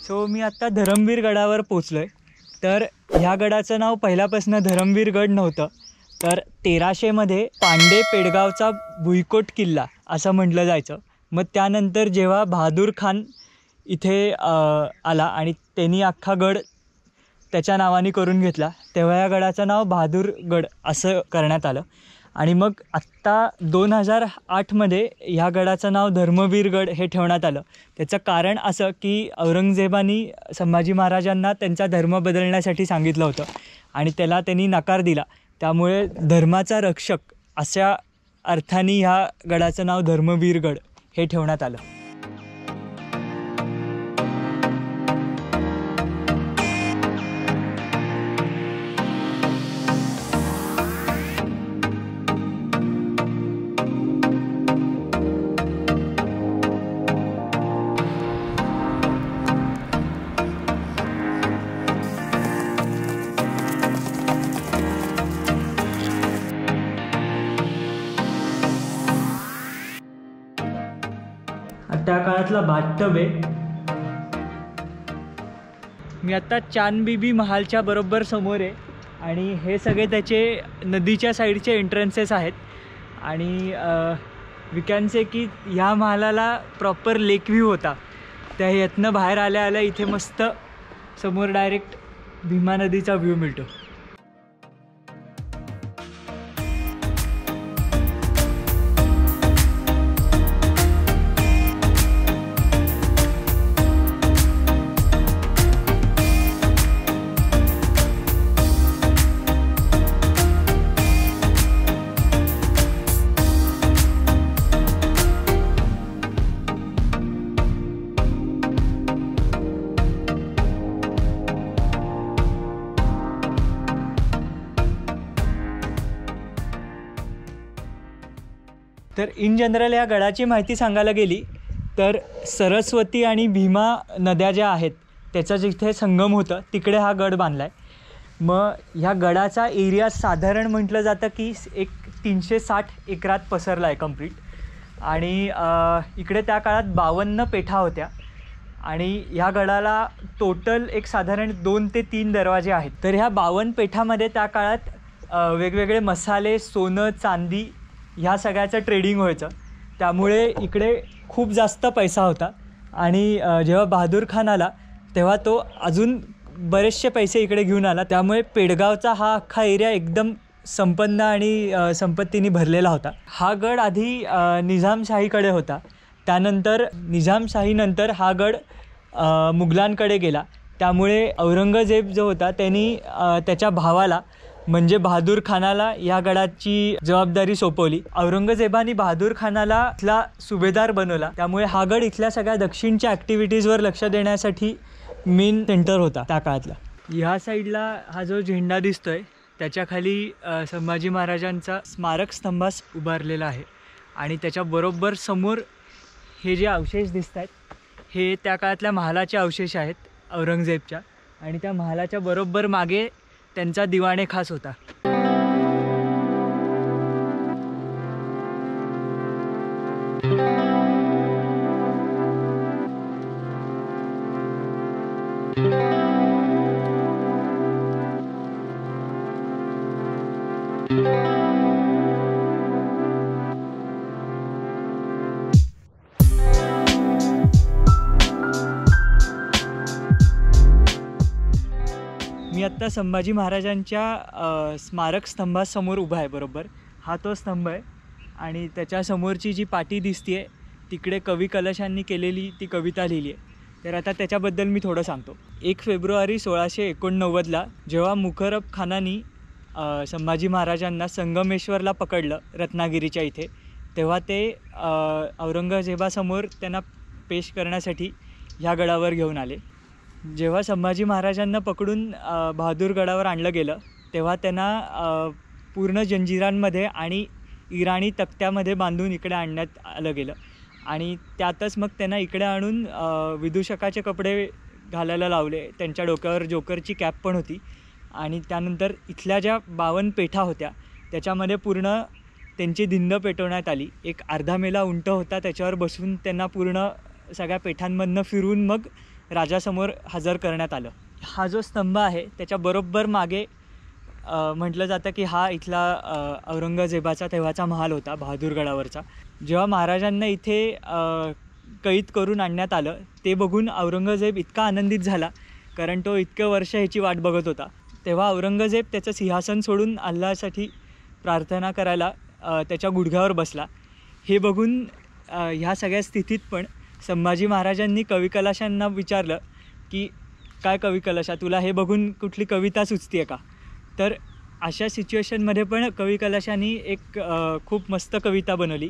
So मी आत्ता धरमवीर गडावर पोचलो आहे. तर ह्या गडाचं नाव पहिल्यापासून धरमवीर गड नव्हतं, तर 1300मध्ये पांडे पेडगावचा भुईकोट किल्ला असं म्हटलं जायचं. मग त्यानंतर जेव्हा बहादूर खान इथे आला आणि त्यांनी अख्खा गड त्याच्या नावाने करून घेतला, तेव्हा या गडाचं नाव बहादूरगड असं करण्यात आलं. आणि मग आत्ता 2008मध्ये ह्या गडाचं नाव धर्मवीरगड हे ठेवण्यात आलं. त्याचं कारण असं की औरंगजेबानी संभाजी महाराजांना त्यांचा धर्म बदलण्यासाठी सांगितलं होतं आणि त्याला त्यांनी नकार दिला. त्यामुळे धर्माचा रक्षक अशा अर्थाने ह्या गडाचं नाव धर्मवीरगड हे ठेवण्यात आलं. त्या काळातला बाथटब आहे. मी आत्ता चांदबिबी महालच्या बरोबर समोर आहे आणि हे सगळे त्याचे नदीच्या साईडचे एंट्रन्सेस आहेत. आणि वी कॅन से की ह्या महालाला प्रॉपर लेक व्ह्यू होता. त्या यातनं बाहेर आल्या आल्या इथे मस्त समोर डायरेक्ट भीमा नदीचा व्ह्यू मिळतो. तर इन जनरल या गडाची माहिती सांगायला गेली तर सरस्वती आणि भीमा नद्या ज्या आहेत त्याचा जिथे संगम होतं तिकडे हा गड बांधला आहे. मग ह्या गडाचा एरिया साधारण म्हटलं जातं की एक 360 एकरात पसरला आहे कंप्लीट. आणि इकडे त्या काळात 52 पेठा होत्या आणि ह्या गडाला टोटल एक साधारण 2 ते 3 दरवाजे आहेत. तर ह्या 52 पेठामध्ये त्या काळात वेगवेगळे मसाले, सोनं, चांदी ह्या सगळ्याचं ट्रेडिंग व्हायचं. त्यामुळे इकडे खूप जास्त पैसा होता. आणि जेव्हा बहादूर खान आला तेव्हा तो अजून बरेचसे पैसे इकडे घेऊन आला. त्यामुळे पेडगावचा हा अख्खा एरिया एकदम संपन्न आणि संपत्तीने भरलेला होता. हा गड आधी निजामशाहीकडे होता. त्यानंतर निजामशाहीनंतर हा गड मुघलांकडे गेला. त्यामुळे औरंगजेब जो होता त्यांनी त्याच्या भावाला म्हणजे बहादूर खानाला या गडाची जबाबदारी सोपवली. औरंगजेबाने बहादूर खानाला इथला सुभेदार बनवला. त्यामुळे हा गड इथल्या सगळ्या दक्षिणच्या ॲक्टिव्हिटीजवर लक्ष देण्यासाठी मेन सेंटर होता त्या काळातला. ह्या साईडला हा जो झेंडा दिसतोय त्याच्याखाली संभाजी महाराजांचा स्मारक स्तंभास उभारलेला आहे. आणि त्याच्या बरोबर समोर हे जे अवशेष दिसत आहेत हे त्या काळातल्या महालाचे अवशेष आहेत औरंगजेबच्या. आणि त्या महालाच्या बरोबर मागे त्यांचा दिवाणे खास होता. मी आत्ता संभाजी महाराजांच्या स्मारक स्तंभासमोर उभा आहे. बरोबर हा तो स्तंभ आहे आणि त्याच्यासमोरची जी पाटी दिसते आहे तिकडे कवी कलशांनी केलेली ती कविता लिहिली आहे. तर आता त्याच्याबद्दल मी थोडं सांगतो. 1 फेब्रुवारी 1689ला जेव्हा मुकरब खानानी संभाजी महाराजांना संगमेश्वरला पकडलं रत्नागिरीच्या इथे, तेव्हा ते औरंगजेबासमोर त्यांना पेश करण्यासाठी ह्या गडावर घेऊन आले. जेव्हा संभाजी महाराजांना पकडून बहादूरगडावर आणलं गेलं तेव्हा त्यांना पूर्ण जंजिरांमध्ये आणि इराणी तक्त्यामध्ये बांधून इकडे आणण्यात आलं गेलं. आणि त्यातच मग त्यांना इकडे आणून विदूषकाचे कपडे घालायला लावले. त्यांच्या डोक्यावर जोकरची कॅप पण होती आणि त्यानंतर इथल्या ज्या 52 पेठा होत्या त्याच्यामध्ये पूर्ण त्यांची धिंड पेटवण्यात आली. एक अर्धा मेला उंट होता, त्याच्यावर बसून त्यांना पूर्ण सगळ्या पेठांमधनं फिरून मग राजासमोर हजर करण्यात आलं. हा जो स्तंभ आहे त्याच्या बरोबर मागे म्हटलं जातं की हा इथला औरंगजेबाचा तेव्हाचा महाल होता, बहादूरगडावरचा. जेव्हा महाराजांना इथे कैद करून आणण्यात आलं ते बघून औरंगजेब इतका आनंदित झाला, कारण तो इतकं वर्ष ह्याची वाट बघत होता. तेव्हा औरंगजेब त्याचं सिंहासन सोडून अल्लाहसाठी प्रार्थना करायला त्याच्या गुडघ्यावर बसला. हे बघून ह्या सगळ्या स्थितीत पण संभाजी महाराजांनी कवी कलाशांना विचारलं की काय कवी कलाशा, तुला हे बघून कुठली कविता सुचते का? तर अशा सिच्युएशनमध्ये पण कवी कलाशांनी एक खूप मस्त कविता बनवली.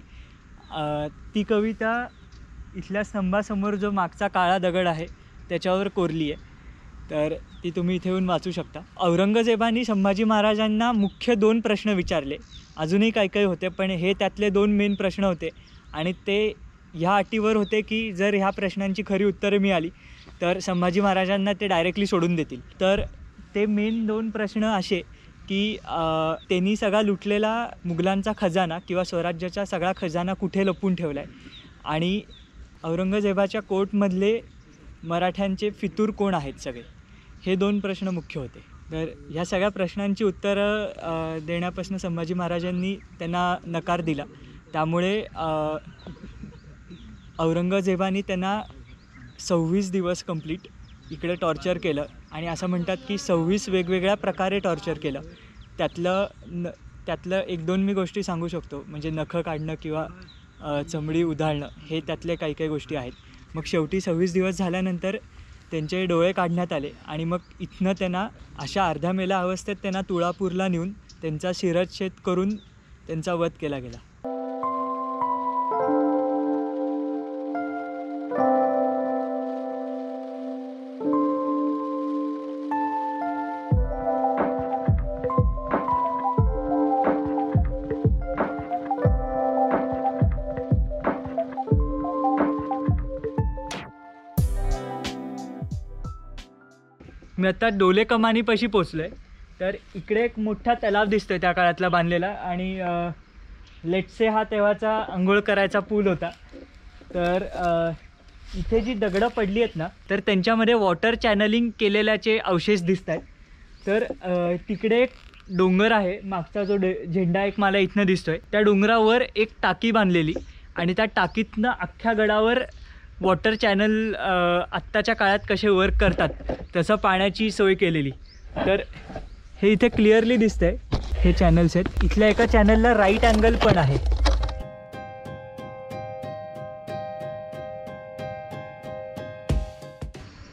ती कविता इथल्या स्तंभासमोर जो मागचा काळा दगड आहे त्याच्यावर कोरली आहे, तर ती तुम्ही इथे येऊन वाचू शकता. औरंगजेबाने संभाजी महाराजांना मुख्य 2 प्रश्न विचारले. अजूनही काही काही होते, पण हे त्यातले 2 मेन प्रश्न होते आणि ते ह्या अटीवर होते की जर ह्या प्रश्नांची खरी उत्तरे मिळाली तर संभाजी महाराजांना ते डायरेक्टली सोडून देतील. तर ते मेन 2 प्रश्न असे की त्यांनी सगळा लुटलेला मुघलांचा खजाना किंवा स्वराज्याचा सगळा खजाना कुठे लपवून ठेवला आहे आणि औरंगजेबाच्या कोर्टमधले मराठ्यांचे फितूर कोण आहेत सगळे, हे 2 प्रश्न मुख्य होते. तर ह्या सगळ्या प्रश्नांची उत्तरं देण्यापासून संभाजी महाराजांनी त्यांना नकार दिला. त्यामुळे औरंगजेबाने त्यांना 26 दिवस कंप्लीट इकडे टॉर्चर केलं आणि असं म्हणतात की 26 वेगवेगळ्या प्रकारे टॉर्चर केलं. त्यातलं 1-2 मी गोष्टी सांगू शकतो, म्हणजे नखं काढणं किंवा चमडी उधाळणं, हे त्यातले काही काही गोष्टी आहेत. मग शेवटी 26 दिवस झाल्यानंतर त्यांचे डोळे काढण्यात आले आणि मग इथनं त्यांना अशा अर्ध्या मेल्या अवस्थेत त्यांना तुळापूरला नेऊन त्यांचा शिरच्छेद करून त्यांचा वध केला गेला. मी आता डोले कमानीपाशी पोचलो आहे. तर इकडे एक मोठा तलाव दिसतोय त्या काळातला बांधलेला आणि लेट्से हा तेव्हाचा आंघोळ करायचा पूल होता. तर इथे जी दगडं पडली आहेत ना, तर त्यांच्यामध्ये वॉटर चॅनलिंग केलेल्याचे अवशेष दिसत आहेत. तर तिकडे एक डोंगर आहे, मागचा जो झेंडा एक मला इथनं दिसतोय, त्या डोंगरावर एक टाकी बांधलेली आणि त्या टाकीतनं अख्ख्या गडावर वॉटर चॅनल आत्ताच्या काळात कसे वर्क करतात तसं पाण्याची सोय केलेली. तर हे इथे क्लिअरली दिसतंय, हे चॅनल्स आहेत. इथल्या एका चॅनलला राईट अँगल पण आहे.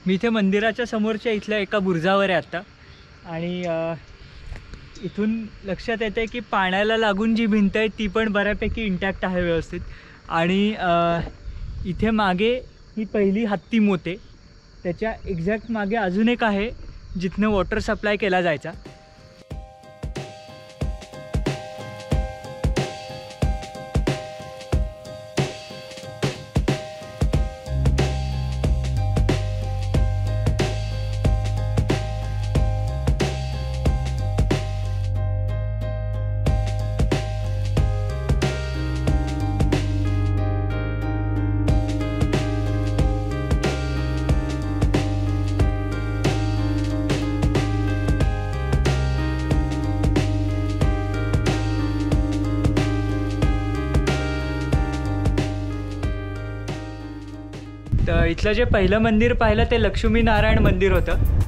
मी इथे मंदिराच्या समोरच्या इथल्या एका बुरुजावर आहे आत्ता आणि इथून लक्षात येते की पाण्याला लागून जी भिंत आहे ती पण बऱ्यापैकी इंटॅक्ट आहे व्यवस्थित. आणि इथे मागे ही पहिली हत्ती मोते, त्याच्या एक्झॅक्ट मागे अजून एक आहे जिथनं वॉटर सप्लाय केला जायचा. तर इथलं जे पहिलं मंदिर पाहिलं ते लक्ष्मीनारायण मंदिर होतं.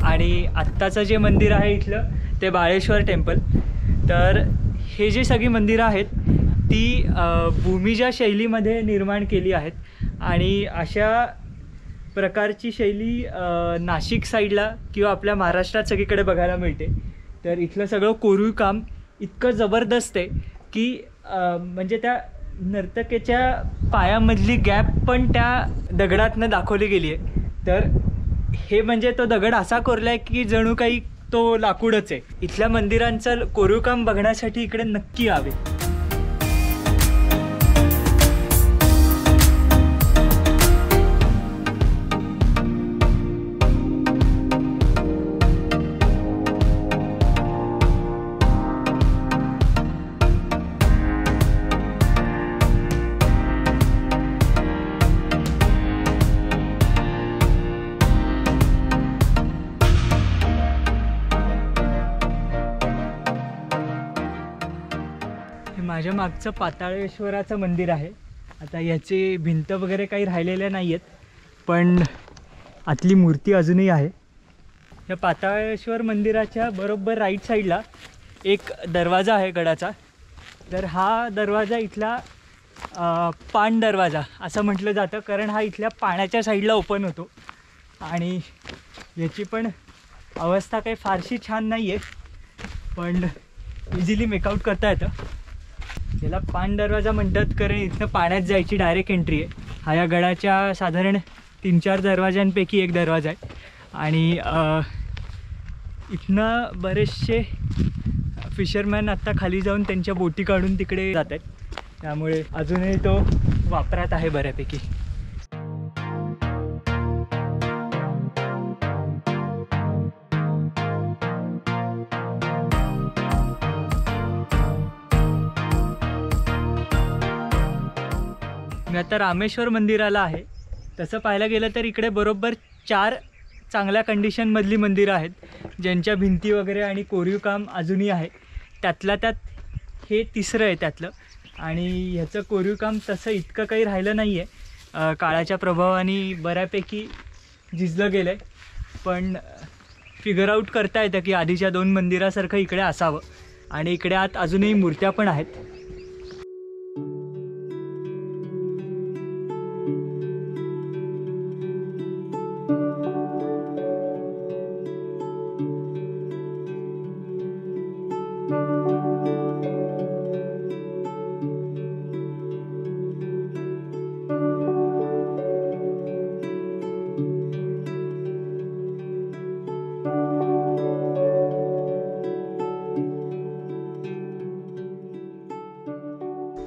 आणि आत्ताचं जे मंदिर आहे इथलं ते बाळेश्वर टेम्पल. तर हे जे सगळी मंदिरं आहेत ती भूमिजा शैलीमध्ये निर्माण केली आहेत आणि अशा प्रकारची शैली नाशिक साईडला किंवा आपल्या महाराष्ट्रात सगळीकडे बघायला मिळते. तर इथलं सगळं कोरीव काम इतकं जबरदस्त आहे की म्हणजे त्या नर्तकेच्या पायामधली गॅप पण त्या दगडातनं दाखवली गेली आहे. तर हे म्हणजे तो दगड असा कोरला आहे की जणू काही तो लाकूडच आहे. इथल्या मंदिरांचं कोरीव काम बघण्यासाठी इकडे नक्की यावे. माझ्या मागचं पाताळेश्वराचं मंदिर आहे. आता याची भिंत वगैरे काही राहिलेल्या नाही आहेत, पण आतली मूर्ती अजूनही आहे. या पाताळेश्वर मंदिराच्या बरोबर राईट साईडला एक दरवाजा आहे गडाचा. तर हा दरवाजा इथला पाण दरवाजा असं म्हटलं जातं, कारण हा इथल्या पाण्याच्या साईडला ओपन होतो. आणि याची पण अवस्था काही फारशी छान नाही आहे, पण इझिली मेकआउट करता येतं. याला पाण दरवाजा म्हणतात कारण इथनं पाण्यात जायची डायरेक्ट एंट्री आहे. हा या गडाच्या साधारण 3-4 दरवाजांपैकी एक दरवाजा आहे. आणि इथनं बरेचसे फिशरमॅन आत्ता खाली जाऊन त्यांच्या बोटी काढून तिकडे जात आहेत, त्यामुळे अजूनही तो वापरात आहे बऱ्यापैकी. मी आता रामेश्वर मंदिराला आहे. तसं पाहायला गेलं तर इकडे बरोबर 4 चांगल्या कंडिशनमधली मंदिरं आहेत, ज्यांच्या भिंती वगैरे आणि कोरीव काम अजूनही आहे. त्यातल्या त्यात हे तिसरं आहे त्यातलं. आणि ह्याचं कोरीव काम तसं इतकं काही राहिलं नाही आहे, काळाच्या प्रभावाने बऱ्यापैकी झिजलं गेलं आहे. पण फिगर आऊट करता येतं की आधीच्या 2 मंदिरासारखं इकडे असावं. आणि इकडे आत अजूनही मूर्त्या पण आहेत.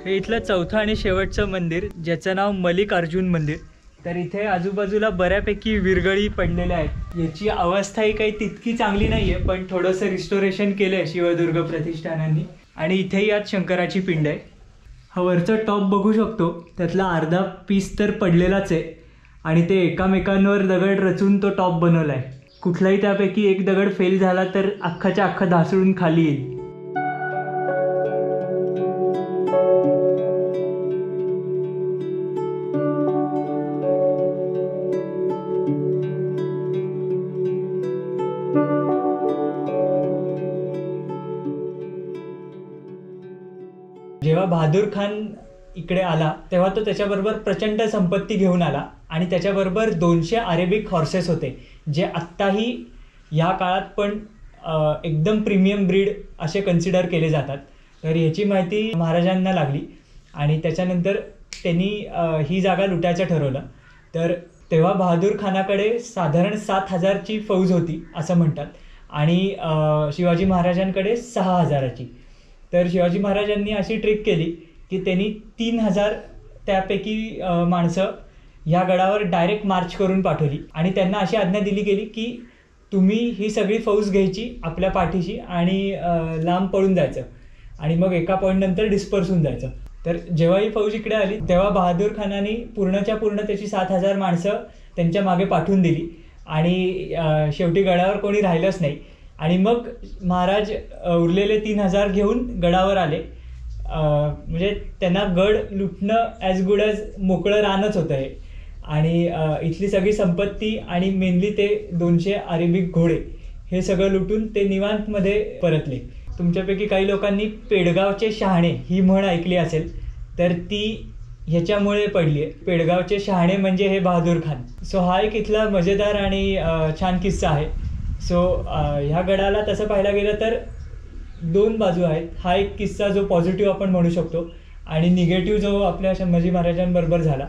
हे इथलं चौथं आणि शेवटचं मंदिर, ज्याचं नाव मल्लिकार्जुन मंदिर. तर इथे आजूबाजूला बऱ्यापैकी विरगळी पडलेल्या आहेत. याची अवस्थाही काही तितकी चांगली नाही आहे, पण थोडंसं रिस्टोरेशन केलं आहे शिवदुर्ग प्रतिष्ठानांनी. आणि इथेही आज शंकराची पिंड आहे. हा वरचा टॉप बघू शकतो, त्यातला अर्धा पीस तर पडलेलाच आहे. आणि ते एकामेकांवर दगड रचून तो टॉप बनवला आहे. कुठलाही त्यापैकी एक दगड फेल झाला तर अख्खाच्या अख्खा ढासळून खाली येईल. जेव्हा बहादूर खान इकडे आला तेव्हा तो त्याच्याबरोबर प्रचंड संपत्ती घेऊन आला. आणि त्याच्याबरोबर 200 अरेबिक हॉर्सेस होते, जे आत्ताही ह्या काळात पण एकदम प्रीमियम ब्रीड असे कन्सिडर केले जातात. तर ह्याची माहिती महाराजांना लागली आणि त्याच्यानंतर त्यांनी ही जागा लुटायचं ठरवलं. तर तेव्हा बहादूर खानाकडे साधारण 7,000ची फौज होती असं म्हणतात, आणि शिवाजी महाराजांकडे 6,000ची. तर शिवाजी महाराजांनी अशी ट्रिक केली की त्यांनी 3,000 त्यापैकी माणसं ह्या गडावर डायरेक्ट मार्च करून पाठवली. आणि त्यांना अशी आज्ञा दिली गेली की तुम्ही ही सगळी फौज घ्यायची आपल्या पाठीशी आणि लांब पळून जायचं, आणि मग एका पॉईंटनंतर डिस्पर्स होऊन जायचं. तर जेव्हा ही फौज इकडे आली तेव्हा बहादूर खानाने पूर्णच्या पूर्ण त्याची 7,000 माणसं त्यांच्या मागे पाठवून दिली. आणि शेवटी गडावर कोणी राहिलंच नाही. आणि मग महाराज उरलेले 3,000 घेऊन गडावर आले. म्हणजे त्यांना गड लुटणं ॲज गुड ॲज मोकळं रानच होतं हे. आणि इथली सगळी संपत्ती आणि मेनली ते 200 अरेबिक घोडे हे सगळं लुटून ते निवांतमध्ये परतले. तुमच्यापैकी काही लोकांनी पेडगावचे शहाणे ही म्हण ऐकली असेल, तर ती ह्याच्यामुळे पडली आहे. पेडगावचे शहाणे म्हणजे हे बहादूर खान. सो हा एक इथला मजेदार आणि छान किस्सा आहे. सो ह्या गडाला तसं पाहायला गेलं तर 2 बाजू आहेत. हा एक किस्सा जो पॉझिटिव्ह आपण म्हणू शकतो आणि निगेटिव्ह जो आपल्या संभाजी महाराजांबरोबर झाला